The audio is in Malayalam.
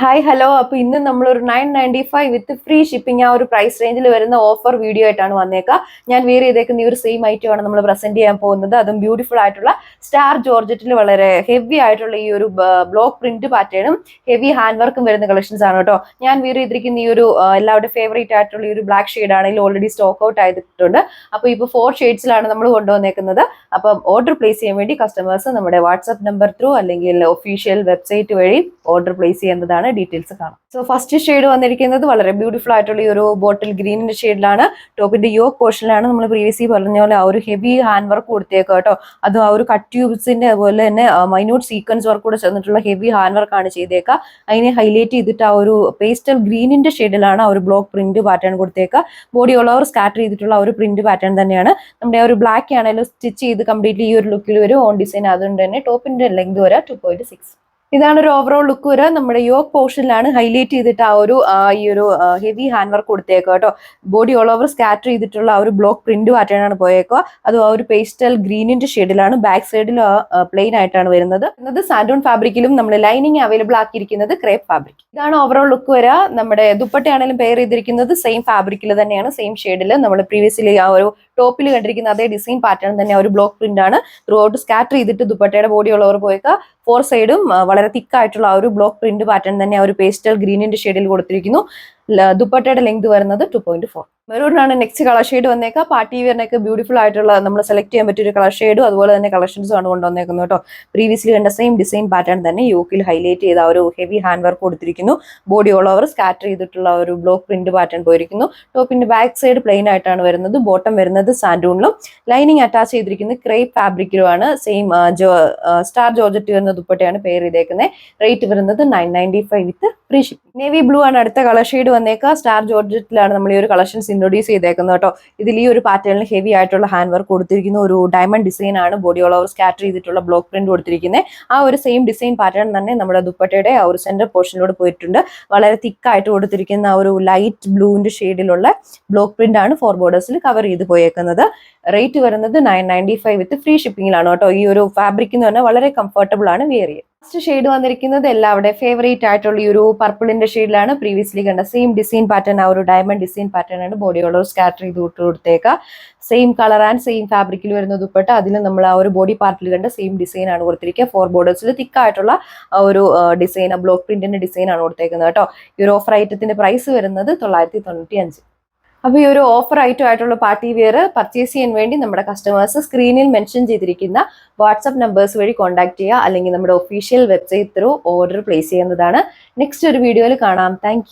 Hi hello. അപ്പോൾ ഇന്ന് നമ്മളൊരു 995 വിത്ത് ഫ്രീ ഷിപ്പിംഗ് ആ ഒരു പ്രൈസ് റേഞ്ചിൽ വരുന്ന ഓഫർ വീഡിയോ ആയിട്ടാണ് വന്നേക്കുക. ഞാൻ വെയർ ചെയ്തേക്കുന്ന ഈ ഒരു സെയിം ഐറ്റമാണ് നമ്മൾ പ്രസന്റ് ചെയ്യാൻ പോകുന്നത്. അതും ബ്യൂട്ടിഫുൾ ആയിട്ടുള്ള സ്റ്റാർ ജോർജറ്റിൽ വളരെ ഹെവി ആയിട്ടുള്ള ഈ ഒരു ബ്ലോക്ക് പ്രിന്റ് പാറ്റേണും ഹെവി ഹാൻഡ് വർക്കും വരുന്ന കളക്ഷൻസ് ആണ് കേട്ടോ. ഞാൻ വെയർ ചെയ്തിരിക്കുന്ന ഈ ഒരു എല്ലാവരുടെ ഫേവറേറ്റ് ആയിട്ടുള്ള ഈ ഒരു ബ്ലാക്ക് ഷെയ്ഡ് ആണെങ്കിൽ ഓൾറെഡി സ്റ്റോക്ക് ഔട്ട് ആയിട്ടുണ്ട്. അപ്പോൾ ഇപ്പോൾ 4 ഷെയ്ഡ്സിലാണ് നമ്മൾ കൊണ്ടുവന്നേക്കുന്നത്. അപ്പം ഓർഡർ പ്ലേസ് ചെയ്യാൻ വേണ്ടി കസ്റ്റമേഴ്സ് നമ്മുടെ വാട്സ്ആപ്പ് നമ്പർ ത്രൂ അല്ലെങ്കിൽ ഒഫീഷ്യൽ വെബ്സൈറ്റ് വഴി ഓർഡർ പ്ലേസ് ചെയ്യുന്നതാണ്. ഡീറ്റെയിൽസ് കാണാം. സോ ഫസ്റ്റ് ഷെയ്ഡ് വന്നിരിക്കുന്നത് വളരെ ബ്യൂട്ടിഫുൾ ആയിട്ടുള്ള ഈ ഒരു ബോട്ടിൽ ഗ്രീനിന്റെ ഷെയ്ഡിലാണ്. ടോപ്പിന്റെ യോക്ക് പോർഷനിലാണ് നമ്മൾ പ്രീവിയസ്ലി പറഞ്ഞ പോലെ ആ ഒരു ഹെവി ഹാൻഡ് വർക്ക് കൊടുത്തേക്കുക കേട്ടോ. അത് ആ ഒരു കട്ട് ട്യൂബ്സിന്റെ അതുപോലെ തന്നെ മൈന്യൂട്ട് സീക്വൻസ് വർക്ക് കൂടെ ചേർന്നിട്ടുള്ള ഹെവി ഹാൻഡ് വർക്ക് ആണ് ചെയ്തേക്കുക. അതിനെ ഹൈലൈറ്റ് ചെയ്തിട്ട് ആ ഒരു പേസ്റ്റൽ ഗ്രീനിന്റെ ഷെയ്ഡിലാണ് ആ ഒരു ബ്ലോക്ക് പ്രിന്റ് പാറ്റേൺ കൊടുത്തേക്കുക. ബോഡി ഓൾ ഓവർ സ്കാറ്റർ ചെയ്തിട്ടുള്ള ആ ഒരു പ്രിന്റ് പാറ്റേൺ തന്നെയാണ്. നമ്മുടെ ആ ഒരു ബ്ലാക്ക് ആണെങ്കിലും സ്റ്റിച്ച് ചെയ്ത് കംപ്ലീറ്റ്ലി ഈ ഒരു ലുക്കിൽ വരും. ഓൺ ഡിസൈൻ അതുകൊണ്ട് തന്നെ ടോപ്പിന്റെ ലെങ്ത് വരെ 2.6. ഇതാണ് ഒരു ഓവറോൾ ലുക്ക് വരെ. നമ്മുടെ യോക്ക് പോർഷനിലാണ് ഹൈലൈറ്റ് ചെയ്തിട്ട് ഈ ഒരു ഹെവി ഹാൻഡ് വർക്ക് കൊടുത്തേക്കുക കേട്ടോ. ബോഡി ഓൾ ഓവർ സ്കാറ്റർ ചെയ്തിട്ടുള്ള ആ ഒരു ബ്ലോക്ക് പ്രിന്റ് പാറ്റേൺ ആണ് പോയേക്കുക. അത് ആ ഒരു പേസ്റ്റൽ ഗ്രീനിന്റെ ഷെയ്ഡിലാണ്. ബാക്ക് സൈഡിൽ പ്ലെയിൻ ആയിട്ടാണ് വരുന്നത്. സാൻഡൂൺ ഫാബ്രിക്കിലും നമ്മൾ ലൈനിങ് അവൈലബിൾ ആക്കിയിരിക്കുന്നത് ക്രേപ്പ് ഫാബ്രിക്. ഇതാണ് ഓവറോൾ ലുക്ക് വരെ. നമ്മുടെ ദുപ്പട്ടയാണെങ്കിലും പെയർ ചെയ്തിരിക്കുന്നത് സെയിം ഫാബ്രിക്കിൽ തന്നെയാണ്, സെയിം ഷെയ്ഡിൽ. നമ്മൾ പ്രീവിയസ്ലി ആ ഒരു ടോപ്പിൽ കണ്ടിരിക്കുന്ന അതേ ഡിസൈൻ പാറ്റേൺ തന്നെ ഒരു ബ്ലോക്ക് പ്രിന്റ് ആണ്. ത്രൂ ഔട്ട് സ്കാറ്റർ ചെയ്തിട്ട് ദുപ്പട്ടയുടെ ബോഡി ഓൾ ഓവർ പോയേക്കുക. 4 സൈഡും വളരെ തിക്കായിട്ടുള്ള ആ ഒരു ബ്ലോക്ക് പ്രിന്റ് പാറ്റേൺ തന്നെ ആ ഒരു പേസ്റ്റൽ ഗ്രീനിന്റെ ഷെയ്ഡിൽ കൊടുത്തിരിക്കുന്നു. ദുപ്പട്ടയുടെ ലെങ്ത് വരുന്നത് 2.4. മെറൂണിനാണ് നെക്സ്റ്റ് കളർ ഷെയ്ഡ് വന്നേക്കുക. പാർട്ടി വെയറിനൊക്കെ ബ്യൂട്ടിഫുൾ ആയിട്ടുള്ള നമ്മൾ സെലക്ട് ചെയ്യാൻ പറ്റിയ ഒരു കളർ ഷെയ്ഡും അതുപോലെ തന്നെ കളക്ഷൻസും ആണ് കൊണ്ടുവന്നേക്കുന്നത് കേട്ടോ. പ്രീവിയസ്ലി കണ്ട സെയിം ഡിസൈൻ പാറ്റേൺ തന്നെ യോക്കിൽ ഹൈലൈറ്റ് ചെയ്ത ഒരു ഹെവി ഹാൻഡ് വർക്ക് കൊടുത്തിരിക്കുന്നു. ബോഡി ഓൾ ഓവർ സ്കാറ്റർ ചെയ്തിട്ടുള്ള ഒരു ബ്ലോക്ക് പ്രിന്റ് പാറ്റേൺ പോയിരിക്കുന്നു. ടോപ്പിന്റെ ബാക്ക് സൈഡ് പ്ലെയിൻ ആയിട്ടാണ് വരുന്നത്. ബോട്ടം വരുന്നത് സാൻഡൂണിലും ലൈനിങ് അറ്റാച്ച് ചെയ്തിരിക്കുന്നത് ക്രേപ്പ് ഫാബ്രിക്കിലുമാണ്. സെയിം സ്റ്റാർ ജോർജറ്റ് വരുന്ന ദുപ്പട്ടയാണ് പെയർ ചെയ്തേക്കുന്നത്. റേറ്റ് വരുന്നത് 995 വിത്ത് ഫ്രീ ഷിപ്പിംഗ്. നേവി ബ്ലൂ ആണ് അടുത്ത കളർ ഷെയ്ഡ് വന്നേക്കുക. സ്റ്റാർ ജോർജറ്റിലാണ് നമ്മൾ ഈ ഒരു കളക്ഷൻസ് ഇൻട്രൊഡ്യൂസ് ചെയ്തേക്കുന്നത് കേട്ടോ. ഇതിൽ ഈ ഒരു പാറ്റേണിൽ ഹെവി ആയിട്ടുള്ള ഹാൻഡ് വർക്ക് കൊടുത്തിരിക്കുന്ന ഒരു ഡയമണ്ട് ഡിസൈൻ ആണ്. ബോഡി ഓൾ ഓവർ സ്കാറ്റർ ചെയ്തിട്ടുള്ള ബ്ലോക്ക് പ്രിന്റ് കൊടുത്തിരിക്കുന്നത്. ആ ഒരു സെയിം ഡിസൈൻ പാറ്റേൺ തന്നെ നമ്മുടെ ദുപ്പട്ടയുടെ ആ ഒരു സെന്റർ പോർഷനിലൂടെ പോയിട്ടുണ്ട്. വളരെ തിക്കായിട്ട് കൊടുത്തിരിക്കുന്ന ആ ഒരു ലൈറ്റ് ബ്ലൂവിന്റെ ഷെയ്ഡിലുള്ള ബ്ലോക്ക് പ്രിന്റ് ആണ് 4 ബോർഡേഴ്സിൽ കവർ ചെയ്ത് പോയേക്കുന്നത്. റേറ്റ് വരുന്നത് 995 വിത്ത് ഫ്രീ ഷിപ്പിംഗിലാണ് കേട്ടോ. ഈ ഒരു ഫാബ്രിക് എന്ന് പറഞ്ഞാൽ വളരെ കംഫർട്ടബിൾ ആണ് വെയർ ചെയ്യാൻ. ഫസ്റ്റ് ഷെയ്ഡ് വന്നിരിക്കുന്നത് എല്ലാവരുടെ ഫേവറേറ്റ് ആയിട്ടുള്ള ഈ ഒരു പർപ്പിളിന്റെ ഷെയ്ഡിലാണ്. പ്രീവിയസ്ലി കണ്ട സെയിം ഡിസൈൻ പാറ്റേൺ ആ ഒരു ഡയമണ്ട് ഡിസൈൻ പാറ്റേൺ ആണ്. ബോഡി ഓൾ ഓവർ സ്കാറ്റർ ചെയ്ത് കൊടുത്തേക്കുക. സെയിം കളർ ആൻഡ് സെയിം ഫാബ്രിക്കിൽ വരുന്ന ദുപ്പട്ട. അതിൽ നമ്മൾ ആ ഒരു ബോഡി പാർട്ടിൽ കണ്ട സെയിം ഡിസൈൻ ആണ് കൊടുത്തിരിക്കുക. 4 ബോർഡേഴ്സിൽ തിക്കായിട്ടുള്ള ഒരു ഡിസൈൻ ബ്ലോക്ക് പ്രിന്റിന്റെ ഡിസൈൻ ആണ് കൊടുത്തേക്കുന്നത് കേട്ടോ. ഈ ഒരു ഓഫർ ഐറ്റത്തിന്റെ പ്രൈസ് വരുന്നത് 995. അപ്പോൾ ഈ ഒരു ഓഫർ ഐറ്റം ആയിട്ടുള്ള പാർട്ടി വെയർ പർച്ചേസ് ചെയ്യാൻ വേണ്ടി നമ്മുടെ കസ്റ്റമേഴ്സ് സ്ക്രീനിൽ മെൻഷൻ ചെയ്തിരിക്കുന്ന വാട്സ്ആപ്പ് നമ്പേഴ്സ് വഴി കോൺടാക്ട് ചെയ്യുക, അല്ലെങ്കിൽ നമ്മുടെ official website through order place ചെയ്യുന്നതാണ്. നെക്സ്റ്റ് ഒരു വീഡിയോയിൽ കാണാം. താങ്ക്